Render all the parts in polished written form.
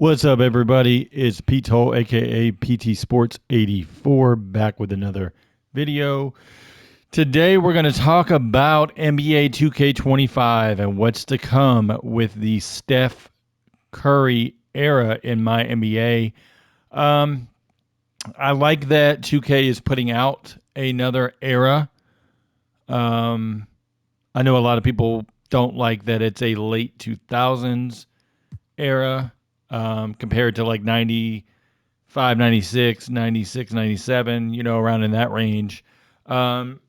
What's up, everybody? It's Pete Toll, aka PT Sports 84, back with another video. Today, we're going to talk about NBA 2K25 and what's to come with the Steph Curry era in my NBA. I like that 2K is putting out another era. I know a lot of people don't like that it's a late 2000s era compared to like 95, 96, 96, 97, around in that range. Want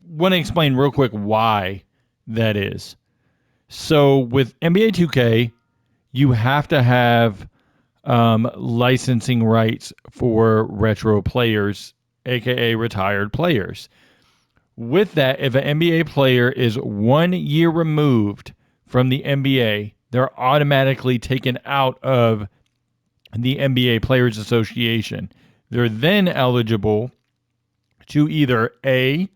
to explain real quick why that is. So with NBA 2K, you have to have licensing rights for retro players, aka retired players. With that, if an NBA player is 1 year removed from the NBA, they're automatically taken out of the NBA Players Association. They're then eligible to either A,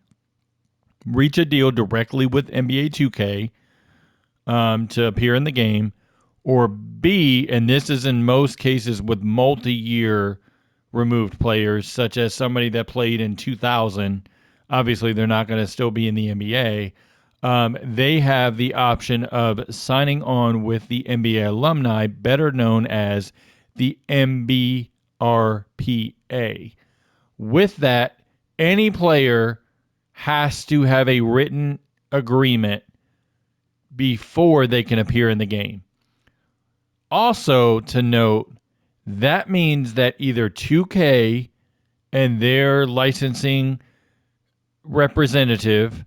reach a deal directly with NBA 2K to appear in the game, or B, and this is in most cases with multi-year removed players, such as somebody that played in 2000. Obviously, they're not going to still be in the NBA. They have the option of signing on with the NBA alumni, better known as the MBRPA. With that, any player has to have a written agreement before they can appear in the game. Also, to note, that means that either 2K and their licensing representative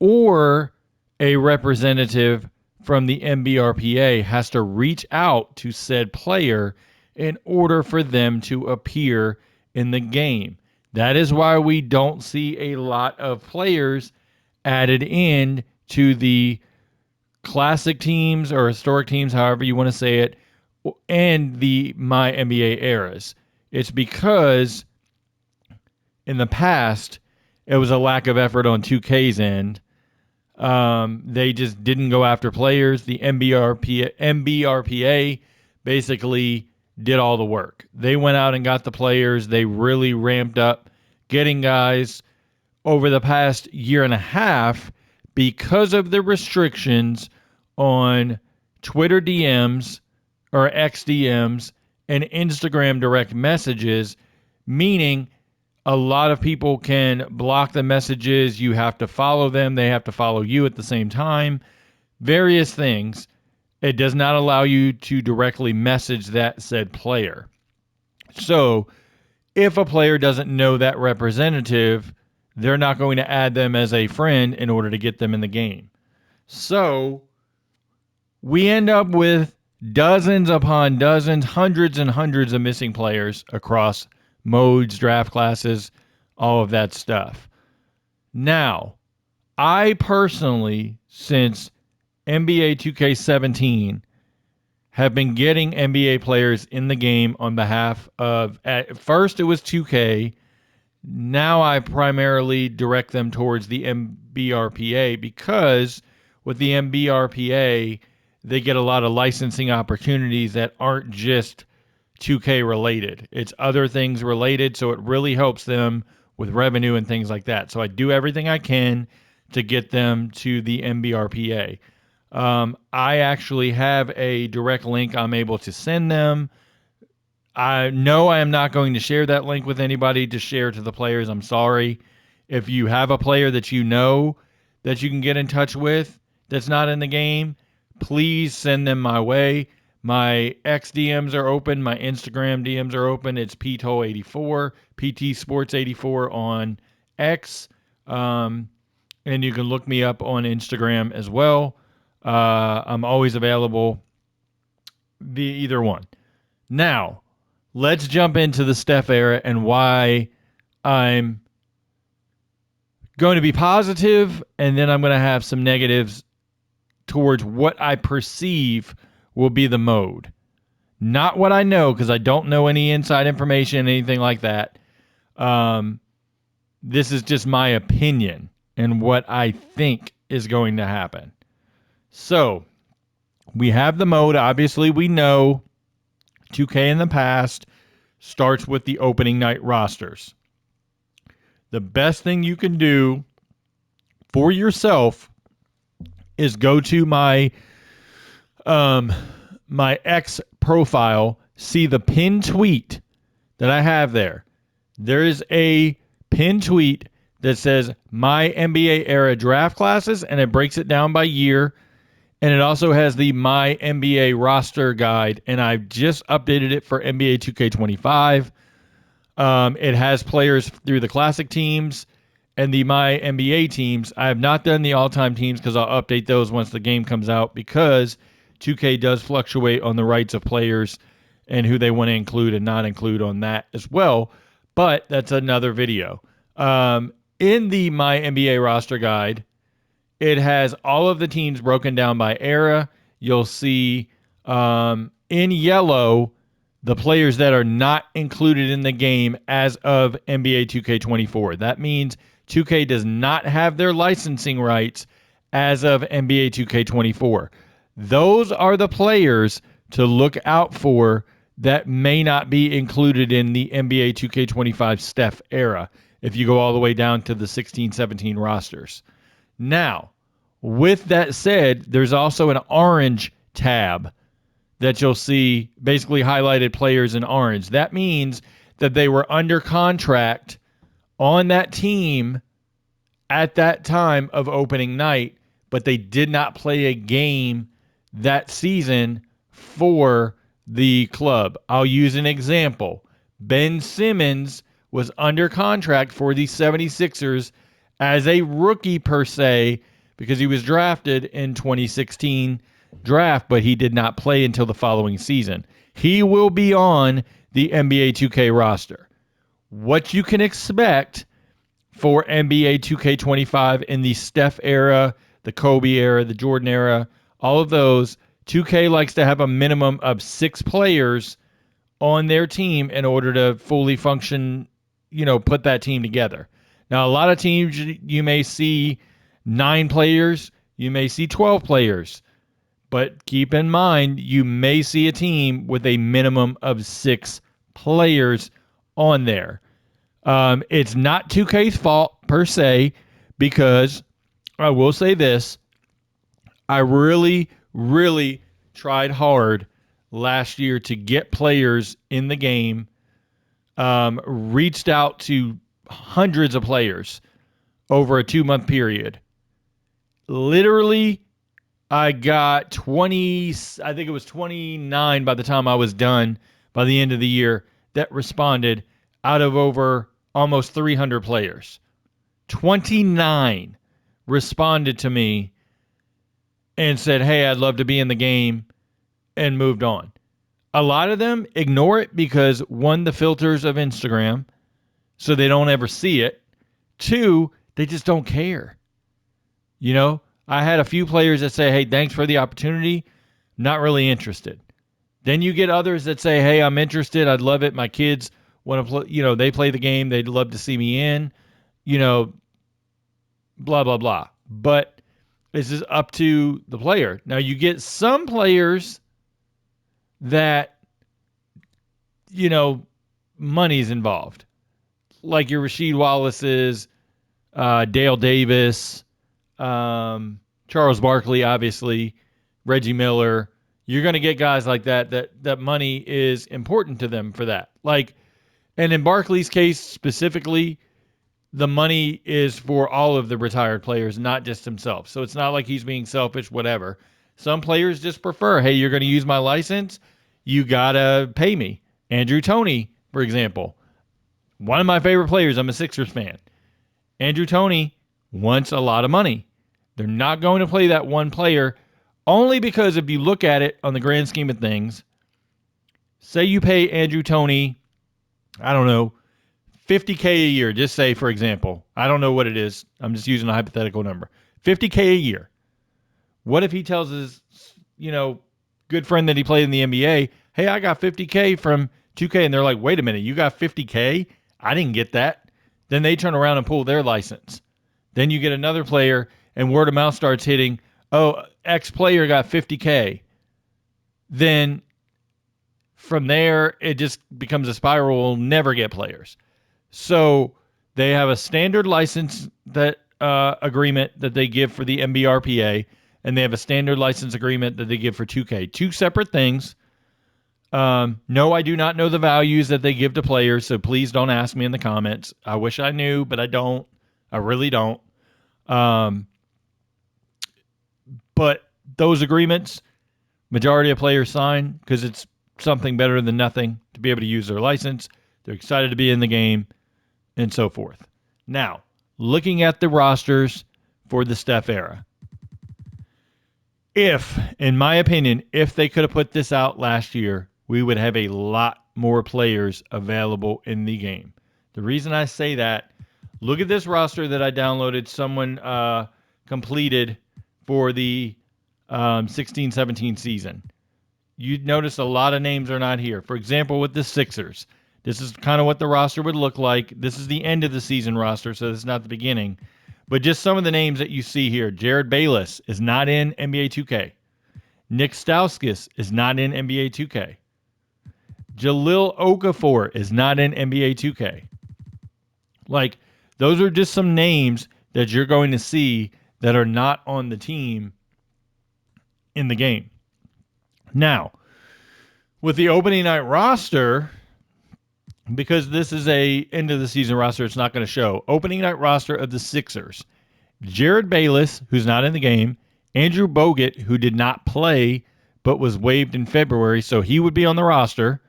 or a representative from the MBRPA has to reach out to said player in order for them to appear in the game. That is why we don't see a lot of players added in to the classic teams or historic teams, however you want to say it, and the My NBA eras. It's because in the past, it was a lack of effort on 2K's end. They just didn't go after players. The MBRPA basically did all the work. They went out and got the players. They really ramped up getting guys over the past year and a half because of the restrictions on Twitter DMs or XDMs and Instagram direct messages, meaning a lot of people can block the messages. You have to follow them. They have to follow you at the same time. Various things. It does not allow you to directly message that said player. So if a player doesn't know that representative, they're not going to add them as a friend in order to get them in the game. So we end up with dozens upon dozens, hundreds and hundreds of missing players across modes, draft classes, all of that stuff. Now, I personally, since NBA 2K17, have been getting NBA players in the game on behalf of, at first it was 2K, now I primarily direct them towards the MBRPA because with the MBRPA, they get a lot of licensing opportunities that aren't just 2K related. It's other things related, so it really helps them with revenue and things like that. So I do everything I can to get them to the MBRPA. I actually have a direct link I'm able to send them. I know I am not going to share that link with anybody to share to the players. I'm sorry. If you have a player that you know that you can get in touch with that's not in the game, please send them my way. My X DMs are open. My Instagram DMs are open. It's PTO84, PT Sports 84 on X. And you can look me up on Instagram as well. I'm always available via either one. Now, let's jump into the Steph era and why I'm going to be positive, and then I'm going to have some negatives towards what I perceive will be the mode. Not what I know, because I don't know any inside information, anything like that. This is just my opinion and what I think is going to happen. So, we have the mode. Obviously, we know 2K in the past starts with the opening night rosters. The best thing you can do for yourself is go to my my X profile, see the pinned tweet that I have there. There is a pinned tweet that says my NBA era draft classes, and it breaks it down by year. And it also has the my NBA roster guide, and I've just updated it for NBA 2K25. It has players through the classic teams and the my NBA teams. I have not done the all-time teams because I'll update those once the game comes out, because 2K does fluctuate on the rights of players and who they want to include and not include on that as well. But that's another video. In the my NBA roster guide, it has all of the teams broken down by era. You'll see in yellow the players that are not included in the game as of NBA 2K24. That means 2K does not have their licensing rights as of NBA 2K24. Those are the players to look out for that may not be included in the NBA 2K25 Steph era if you go all the way down to the 16-17 rosters. Now, with that said, there's also an orange tab that you'll see basically highlighted players in orange. That means that they were under contract on that team at that time of opening night, but they did not play a game that season for the club. I'll use an example. Ben Simmons was under contract for the 76ers as a rookie per se, because he was drafted in 2016 draft, but he did not play until the following season. He will be on the NBA 2K roster. What you can expect for NBA 2K25 in the Steph era, the Kobe era, the Jordan era, all of those, 2K likes to have a minimum of 6 players on their team in order to fully function, put that team together. Now, a lot of teams, you may see 9 players, you may see 12 players, but keep in mind, you may see a team with a minimum of 6 players on there. It's not 2K's fault per se, because I will say this, I really, really tried hard last year to get players in the game, reached out to hundreds of players over a 2-month period. Literally, I got 20, I think it was 29 by the time I was done by the end of the year that responded out of over almost 300 players. 29 responded to me and said, hey, I'd love to be in the game, and moved on. A lot of them ignore it because, 1, the filters of Instagram, so they don't ever see it. 2, they just don't care. I had a few players that say, hey, thanks for the opportunity. Not really interested. Then you get others that say, hey, I'm interested. I'd love it. My kids want to play, they play the game. They'd love to see me in, blah, blah, blah. But this is up to the player. Now, you get some players that, money's involved. Like your Rasheed Wallace's, Dale Davis, Charles Barkley, obviously, Reggie Miller. You're going to get guys like that money is important to them for that. And in Barkley's case specifically, the money is for all of the retired players, not just himself. So it's not like he's being selfish, whatever. Some players just prefer, hey, you're going to use my license, you got to pay me. Andrew Toney, for example, one of my favorite players. I'm a Sixers fan. Andrew Toney wants a lot of money. They're not going to play that one player, only because if you look at it on the grand scheme of things, say you pay Andrew Toney, I don't know, $50K a year, just say, for example. I don't know what it is. I'm just using a hypothetical number. $50K a year. What if he tells his, good friend that he played in the NBA, hey, I got $50K from 2K, and they're like, wait a minute, you got $50K? I didn't get that. Then they turn around and pull their license. Then you get another player, and word of mouth starts hitting, oh, X player got $50K. Then from there, it just becomes a spiral. We'll never get players. So they have a standard license that agreement that they give for the MBRPA, and they have a standard license agreement that they give for 2K. Two separate things. No, I do not know the values that they give to players, so please don't ask me in the comments. I wish I knew, but I don't. I really don't. But those agreements, majority of players sign because it's something better than nothing to be able to use their license. They're excited to be in the game and so forth. Now, looking at the rosters for the Steph era. If, in my opinion, if they could have put this out last year, we would have a lot more players available in the game. The reason I say that, look at this roster that I downloaded. Someone completed for the 16-17 season. You notice a lot of names are not here. For example, with the Sixers, this is kind of what the roster would look like. This is the end of the season roster, so this is not the beginning. But just some of the names that you see here. Jared Bayless is not in NBA 2K. Nick Stauskas is not in NBA 2K. Jahlil Okafor is not in NBA 2K. Like, those are just some names that you're going to see that are not on the team in the game. Now, with the opening night roster, because this is a end of the season roster, it's not going to show. Opening night roster of the Sixers. Jared Bayless, who's not in the game. Andrew Bogut, who did not play but was waived in February, so he would be on the roster.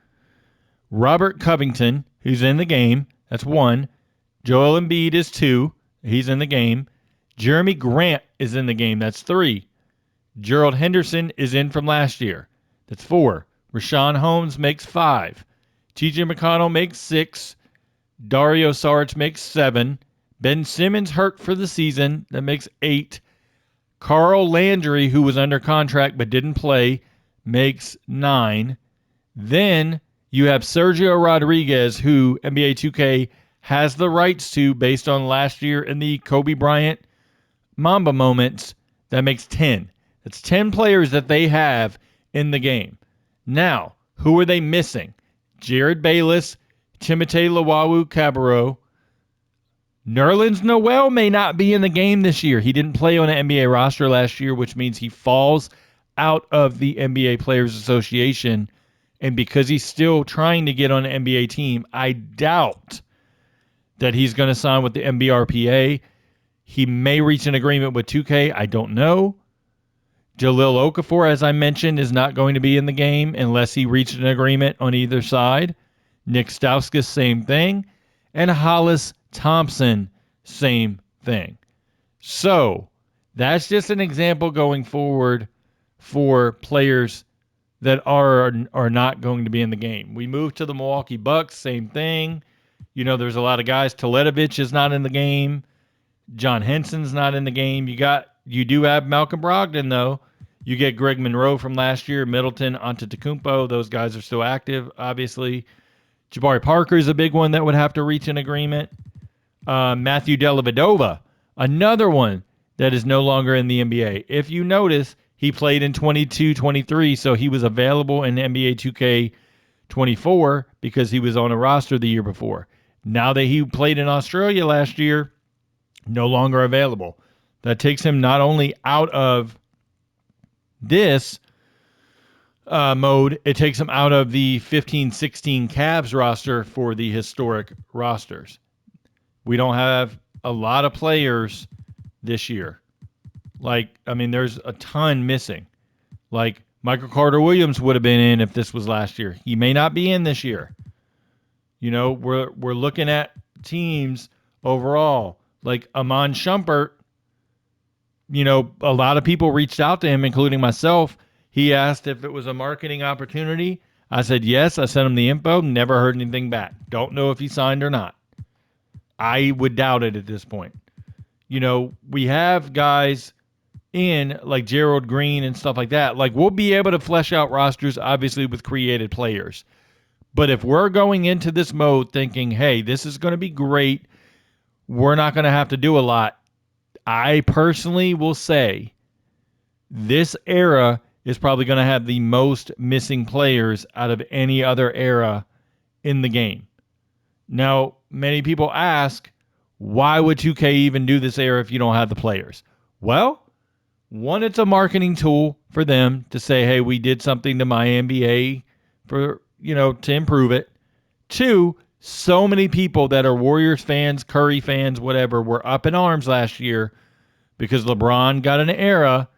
Robert Covington, who's in the game. That's 1. Joel Embiid is 2. He's in the game. Jeremy Grant is in the game. That's 3. Gerald Henderson is in from last year. That's 4. Rashawn Holmes makes 5. TJ McConnell makes 6. Dario Saric makes 7. Ben Simmons hurt for the season. That makes 8. Carl Landry, who was under contract but didn't play, makes 9. Then you have Sergio Rodriguez, who NBA 2K has the rights to based on last year in the Kobe Bryant Mamba moments. That makes 10. That's 10 players that they have in the game. Now, who are they missing? Jared Bayless, Timothé Luwawu-Cabarrot. Nerlens Noel may not be in the game this year. He didn't play on an NBA roster last year, which means he falls out of the NBA Players Association. And because he's still trying to get on an NBA team, I doubt that he's going to sign with the MBRPA. He may reach an agreement with 2K. I don't know. Jahlil Okafor, as I mentioned, is not going to be in the game unless he reaches an agreement on either side. Nick Stauskas, same thing. And Hollis Thompson, same thing. So that's just an example going forward for players that are not going to be in the game. We move to the Milwaukee Bucks, same thing. You know, there's a lot of guys. Teletovic is not in the game. John Henson's not in the game. You do have Malcolm Brogdon, though. You get Greg Monroe from last year, Middleton, Antetokounmpo. Those guys are still active, obviously. Jabari Parker is a big one that would have to reach an agreement. Matthew Dellavedova, another one that is no longer in the NBA. If you notice, he played in 22-23, so he was available in NBA 2K24 because he was on a roster the year before. Now that he played in Australia last year, no longer available. That takes him not only out of this mode, it takes him out of the 15-16 Cavs roster for the historic rosters. We don't have a lot of players this year. There's a ton missing. Like, Michael Carter-Williams would have been in if this was last year. He may not be in this year. You know, we're looking at teams overall. Like Amon Shumpert, you know, a lot of people reached out to him, including myself. He asked if it was a marketing opportunity. I said yes. I sent him the info. Never heard anything back. Don't know if he signed or not. I would doubt it at this point. You know, we have guys in like Gerald Green and stuff like that. Like, we'll be able to flesh out rosters, obviously, with created players. But if we're going into this mode thinking, hey, this is going to be great, we're not going to have to do a lot, I personally will say this era is probably going to have the most missing players out of any other era in the game. Now, many people ask, why would 2K even do this era if you don't have the players? Well, one, it's a marketing tool for them to say, hey, we did something to my NBA for, to improve it. Two, so many people that are Warriors fans, Curry fans, whatever, were up in arms last year because LeBron got an era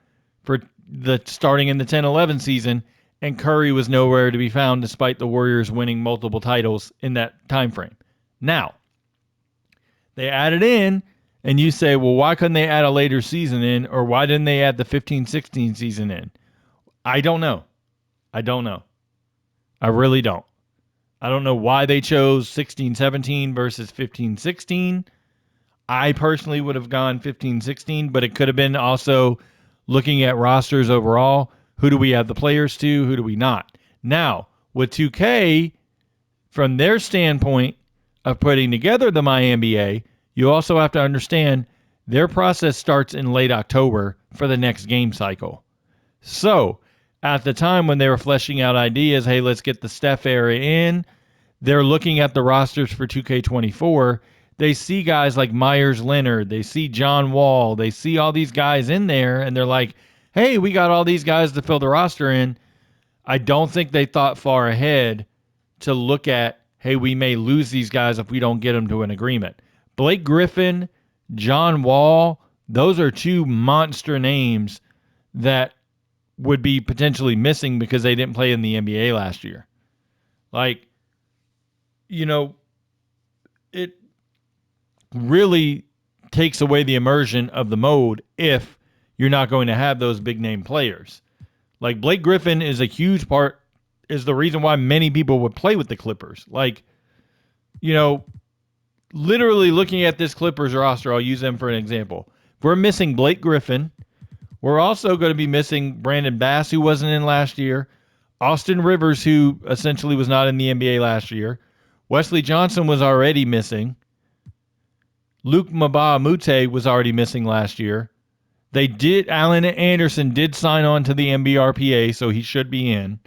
for the starting in the 10-11 season, and Curry was nowhere to be found despite the Warriors winning multiple titles in that time frame. Now, they added in, and you say, well, why couldn't they add a later season in, or why didn't they add the 15-16 season in? I don't know. I really don't. I don't know why they chose 16-17 versus 15-16. I personally would have gone 15-16, but it could have been also looking at rosters overall. Who do we have the players to? Who do we not? Now, with 2K, from their standpoint of putting together the MyNBA, you also have to understand their process starts in late October for the next game cycle. So, at the time when they were fleshing out ideas, hey, let's get the Steph era in, they're looking at the rosters for 2K24. They see guys like Myers Leonard, they see John Wall, they see all these guys in there, and they're like, hey, we got all these guys to fill the roster in. I don't think they thought far ahead to look at, hey, we may lose these guys if we don't get them to an agreement. Blake Griffin, John Wall, those are two monster names that would be potentially missing because they didn't play in the NBA last year. Like, it really takes away the immersion of the mode if you're not going to have those big name players. Like Blake Griffin is a huge part, is the reason why many people would play with the Clippers. Like, literally looking at this Clippers roster, I'll use them for an example. We're missing Blake Griffin. We're also going to be missing Brandon Bass, who wasn't in last year. Austin Rivers, who essentially was not in the NBA last year. Wesley Johnson was already missing. Luke Mbah-a-Moute was already missing last year. Allen Anderson did sign on to the NBRPA, so he should be in.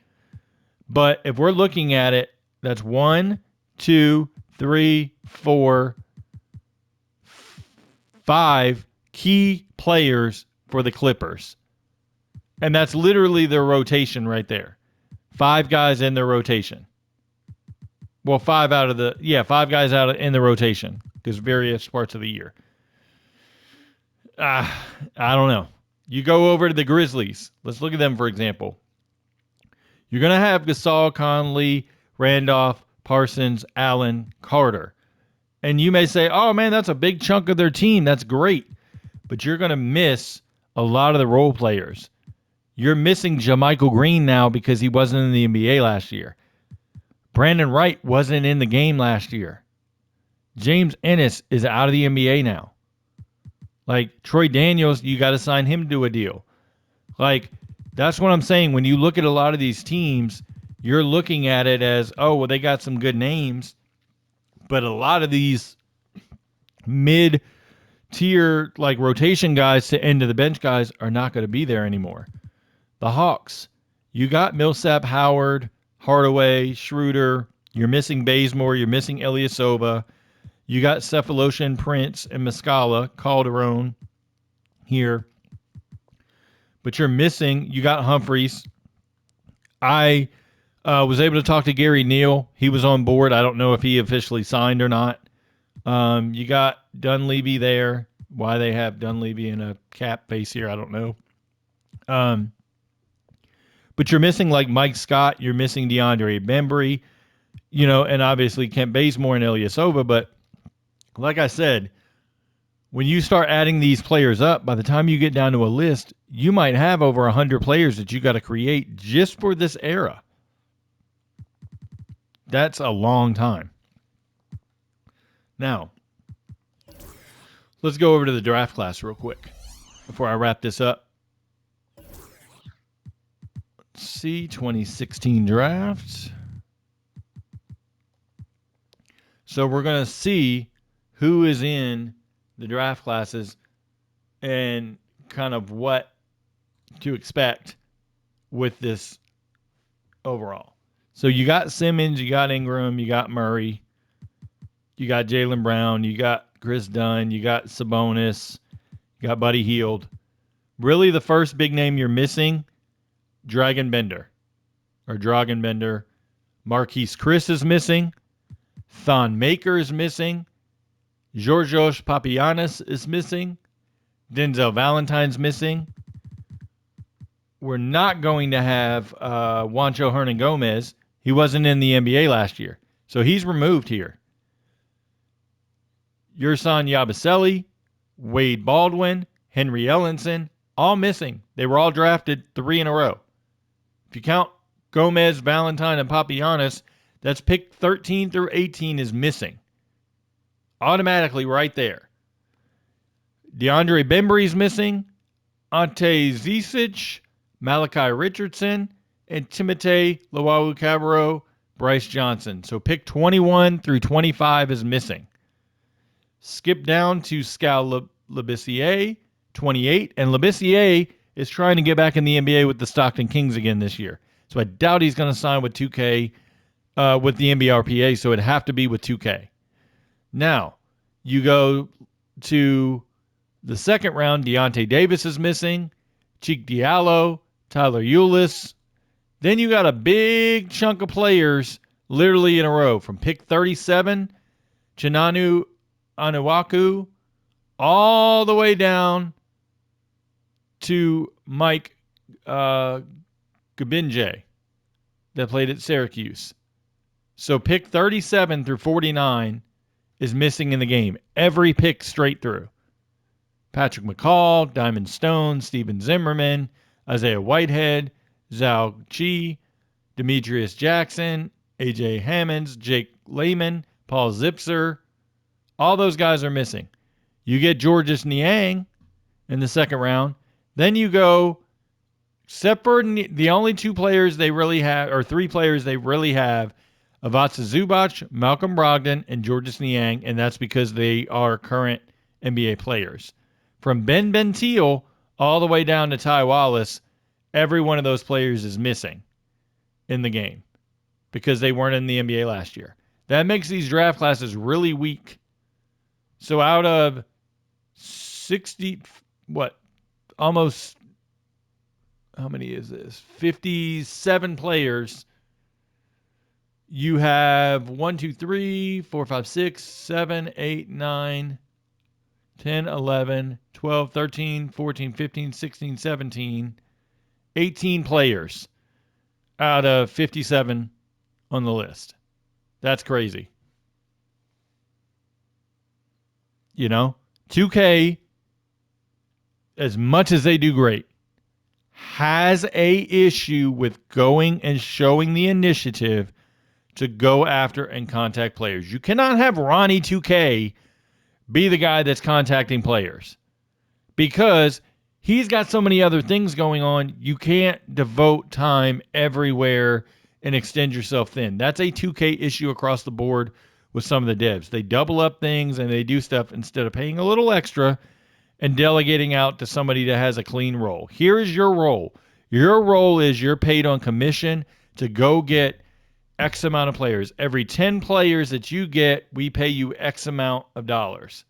But if we're looking at it, that's 1, 2, 3, 4, 5 key players for the Clippers. And that's literally their rotation right there. 5 guys in their rotation. Well, 5 guys in the rotation because various parts of the year. I don't know. You go over to the Grizzlies. Let's look at them, for example. You're going to have Gasol, Conley, Randolph, Parsons, Allen, Carter. And you may say, oh, man, that's a big chunk of their team. That's great. But you're going to miss a lot of the role players. You're missing JaMychal Green now because he wasn't in the NBA last year. Brandon Wright wasn't in the game last year. James Ennis is out of the NBA now. Like, Troy Daniels, you got to sign him to a deal. Like, that's what I'm saying. When you look at a lot of these teams, you're looking at it as, oh, well, they got some good names. But a lot of these mid-tier, like, rotation guys to end of the bench guys are not going to be there anymore. The Hawks, you got Millsap, Howard, Hardaway, Schroeder. You're missing Bazemore. You're missing Ilyasova. You got Cephaloshin, Prince, and Muscala, Calderon here. But you're missing, you got Humphreys. I was able to talk to Gary Neal. He was on board. I don't know if he officially signed or not. You got Dunleavy there. Why they have Dunleavy in a cap face here, I don't know. But you're missing like Mike Scott. You're missing DeAndre Bembry, and obviously Kent Bazemore and Ilyasova. But like I said, when you start adding these players up, by the time you get down to a list, you might have over 100 players that you got to create just for this era. That's a long time. Now, let's go over to the draft class real quick before I wrap this up. Let's see, 2016 draft. So we're going to see who is in the draft classes and kind of what to expect with this overall. So you got Simmons, you got Ingram, you got Murray, you got Jaylen Brown, you got Chris Dunn, you got Sabonis, you got Buddy Hield. Really, the first big name you're missing, Dragon Bender. Marquise Chris is missing. Thon Maker is missing. Georgios Papagiannis is missing. Denzel Valentine's missing. We're not going to have Juancho Hernan-Gomez. He wasn't in the NBA last year, so he's removed here. Yerson Yabusele, Wade Baldwin, Henry Ellenson, all missing. They were all drafted 3 in a row. If you count Gomez, Valentine, and Papagiannis, that's pick 13 through 18 is missing. Automatically right there. DeAndre Bembry's missing. Ante Zizic, Malachi Richardson, and Timothé Luwawu-Cabarrot, Bryce Johnson. So pick 21 through 25 is missing. Skip down to Skal Labissiere, 28. And Labissiere is trying to get back in the NBA with the Stockton Kings again this year. So I doubt he's going to sign with 2K, with the NBRPA, so it'd have to be with 2K. Now, you go to the second round. Deontay Davis is missing. Cheek Diallo, Tyler Ulis. Then you got a big chunk of players literally in a row. From pick 37, Chinanu Anuaku, all the way down to Mike Gabinje that played at Syracuse. So pick 37 through 49 is missing in the game. Every pick straight through. Patrick McCall, Diamond Stone, Steven Zimmerman, Isaiah Whitehead, Zhao Qi, Demetrius Jackson, AJ Hammonds, Jake Layman, Paul Zipser. All those guys are missing. You get Georges Niang in the second round. Then you go, except for the only 2 players they really have, or 3 players they really have, Ivica Zubac, Malcolm Brogdon, and Georges Niang, and that's because they are current NBA players. From Ben Bentil all the way down to Ty Wallace, every one of those players is missing in the game because they weren't in the NBA last year. That makes these draft classes really weak. So out of 60, almost, how many is this? 57 players. You have 1, 2, 3, 4, 5, 6, 7, 8, 9, 10, 11, 12, 13, 14, 15, 16, 17, 18 players out of 57 on the list. That's crazy. You know, 2K, as much as they do great, has a issue with going and showing the initiative to go after and contact players. You cannot have Ronnie 2K be the guy that's contacting players because he's got so many other things going on. You can't devote time everywhere and extend yourself thin. That's a 2K issue across the board with some of the devs. They double up things and they do stuff instead of paying a little extra and delegating out to somebody that has a clean role. Here is your role. Your role is you're paid on commission to go get X amount of players. Every 10 players that you get, we pay you X amount of dollars.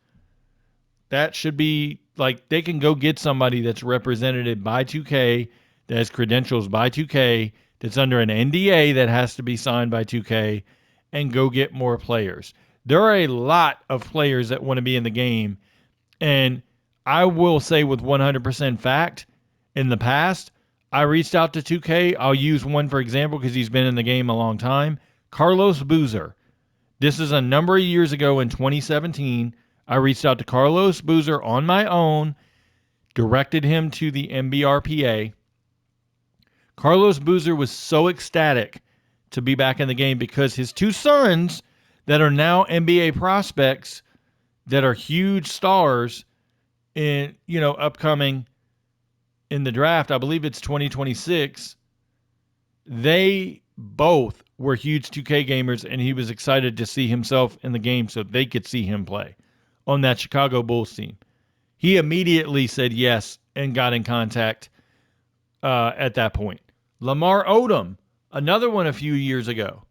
That should be like they can go get somebody that's represented by 2K, that has credentials by 2K, that's under an NDA that has to be signed by 2K, and go get more players. There are a lot of players that want to be in the game, and I will say with 100% fact, in the past, I reached out to 2K. I'll use one for example because he's been in the game a long time. Carlos Boozer. This is a number of years ago in 2017. I reached out to Carlos Boozer on my own, directed him to the NBRPA. Carlos Boozer was so ecstatic to be back in the game because his 2 sons that are now NBA prospects that are huge stars in, upcoming in the draft, I believe it's 2026, they both were huge 2K gamers, and he was excited to see himself in the game so they could see him play on that Chicago Bulls team. He immediately said yes and got in contact at that point. Lamar Odom, another one a few years ago,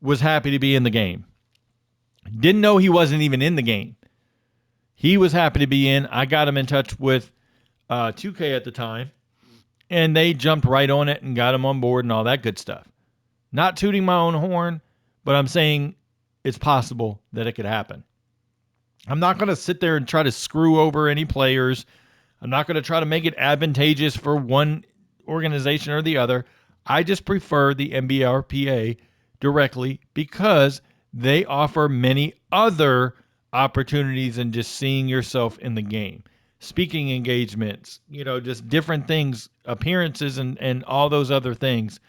was happy to be in the game. Didn't know he wasn't even in the game. He was happy to be in. I got him in touch with 2K at the time, and they jumped right on it and got him on board and all that good stuff. Not tooting my own horn, but I'm saying it's possible that it could happen. I'm not going to sit there and try to screw over any players. I'm not going to try to make it advantageous for one organization or the other. I just prefer the NBRPA directly because they offer many other opportunities than just seeing yourself in the game. Speaking engagements, just different things, appearances, and all those other things.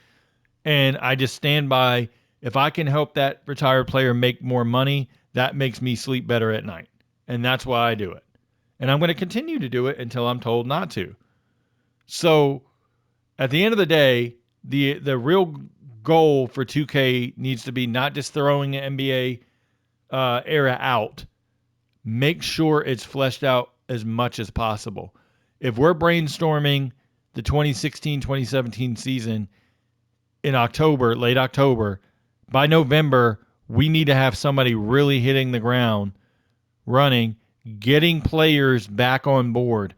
And I just stand by, if I can help that retired player make more money, that makes me sleep better at night. And that's why I do it. And I'm going to continue to do it until I'm told not to. So at the end of the day, the real goal for 2K needs to be not just throwing the NBA era out. Make sure it's fleshed out as much as possible. If we're brainstorming the 2016-2017 season in October, late October, by November, we need to have somebody really hitting the ground, running, getting players back on board.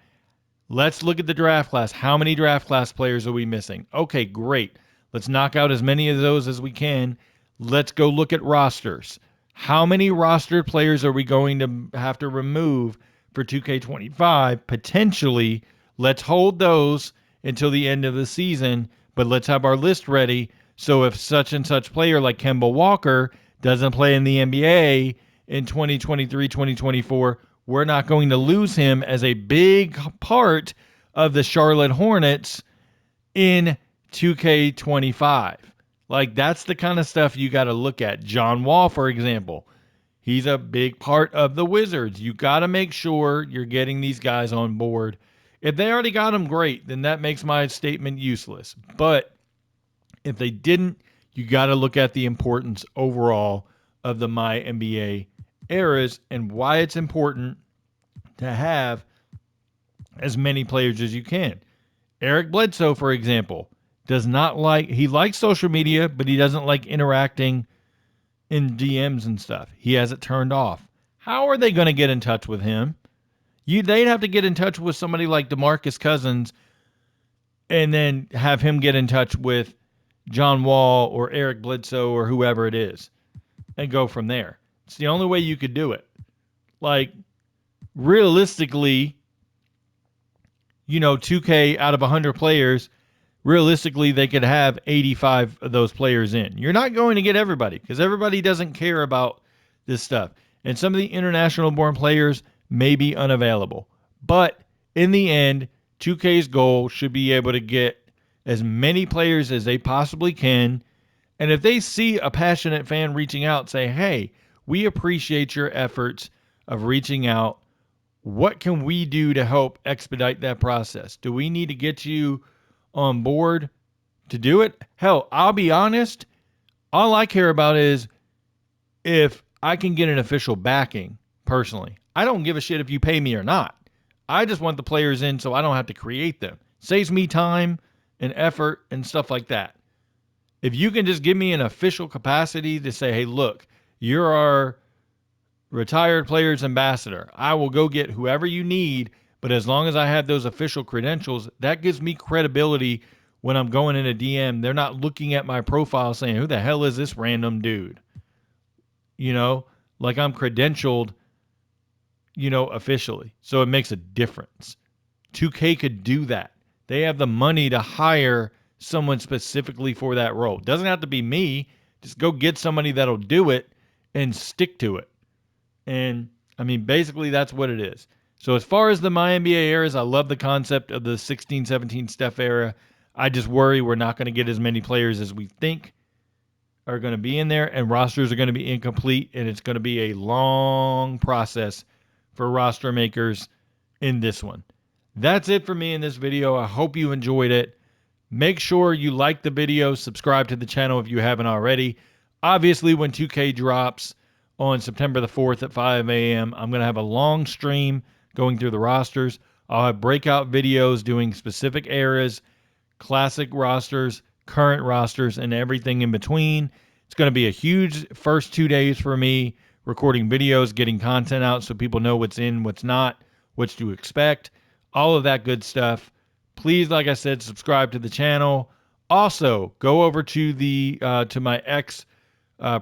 Let's look at the draft class. How many draft class players are we missing? Okay, great. Let's knock out as many of those as we can. Let's go look at rosters. How many rostered players are we going to have to remove for 2K25? Potentially, let's hold those until the end of the season, but let's have our list ready so if such and such player like Kemba Walker doesn't play in the NBA in 2023-2024, we're not going to lose him as a big part of the Charlotte Hornets in 2K25. Like, that's the kind of stuff you got to look at. John Wall, for example, he's a big part of the Wizards. You got to make sure you're getting these guys on board. If they already got them, great. Then that makes my statement useless. But if they didn't, you got to look at the importance overall of the MyNBA eras and why it's important to have as many players as you can. Eric Bledsoe, for example, he likes social media, but he doesn't like interacting in DMs and stuff. He has it turned off. How are they going to get in touch with him? They'd have to get in touch with somebody like DeMarcus Cousins and then have him get in touch with John Wall or Eric Bledsoe or whoever it is and go from there. It's the only way you could do it. Like, realistically, 2K out of 100 players, realistically, they could have 85 of those players in. You're not going to get everybody because everybody doesn't care about this stuff. And some of the international born players may be unavailable. But in the end, 2K's goal should be able to get as many players as they possibly can. And if they see a passionate fan reaching out, say, hey, we appreciate your efforts of reaching out. What can we do to help expedite that process? Do we need to get you on board to do it? Hell, I'll be honest. All I care about is if I can get an official backing personally. I don't give a shit if you pay me or not. I just want the players in so I don't have to create them. Saves me time and effort and stuff like that. If you can just give me an official capacity to say, hey, look, you're our retired players ambassador. I will go get whoever you need, but as long as I have those official credentials, that gives me credibility when I'm going in a DM. They're not looking at my profile saying, who the hell is this random dude? Like I'm credentialed, officially. So it makes a difference. 2K could do that. They have the money to hire someone specifically for that role. It doesn't have to be me. Just go get somebody that'll do it and stick to it. And, basically that's what it is. So as far as the MyNBA eras, I love the concept of the 16-17 Steph era. I just worry we're not going to get as many players as we think are going to be in there, and rosters are going to be incomplete, and it's going to be a long process for roster makers in this one. That's it for me in this video. I hope you enjoyed it. Make sure you like the video, subscribe to the channel if you haven't already. Obviously, when 2K drops on September the 4th at 5 a.m., I'm going to have a long stream going through the rosters. I'll have breakout videos doing specific eras, classic rosters, current rosters, and everything in between. It's going to be a huge first 2 days for me, recording videos, getting content out so people know what's in, what's not, what to expect, all of that good stuff. Please, like I said, subscribe to the channel. Also, go over to to my X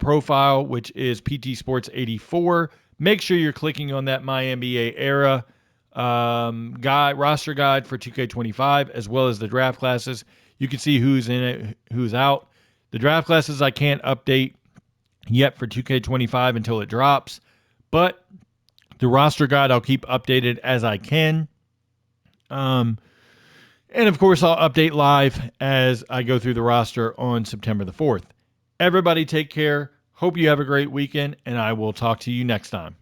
profile, which is PT Sports 84. Make sure you're clicking on that MYNBA era roster guide for 2K25, as well as the draft classes. You can see who's in it, who's out. The draft classes I can't update yet for 2K25 until it drops, but the roster guide I'll keep updated as I can. And of course, I'll update live as I go through the roster on September the 4th. Everybody take care. Hope you have a great weekend, and I will talk to you next time.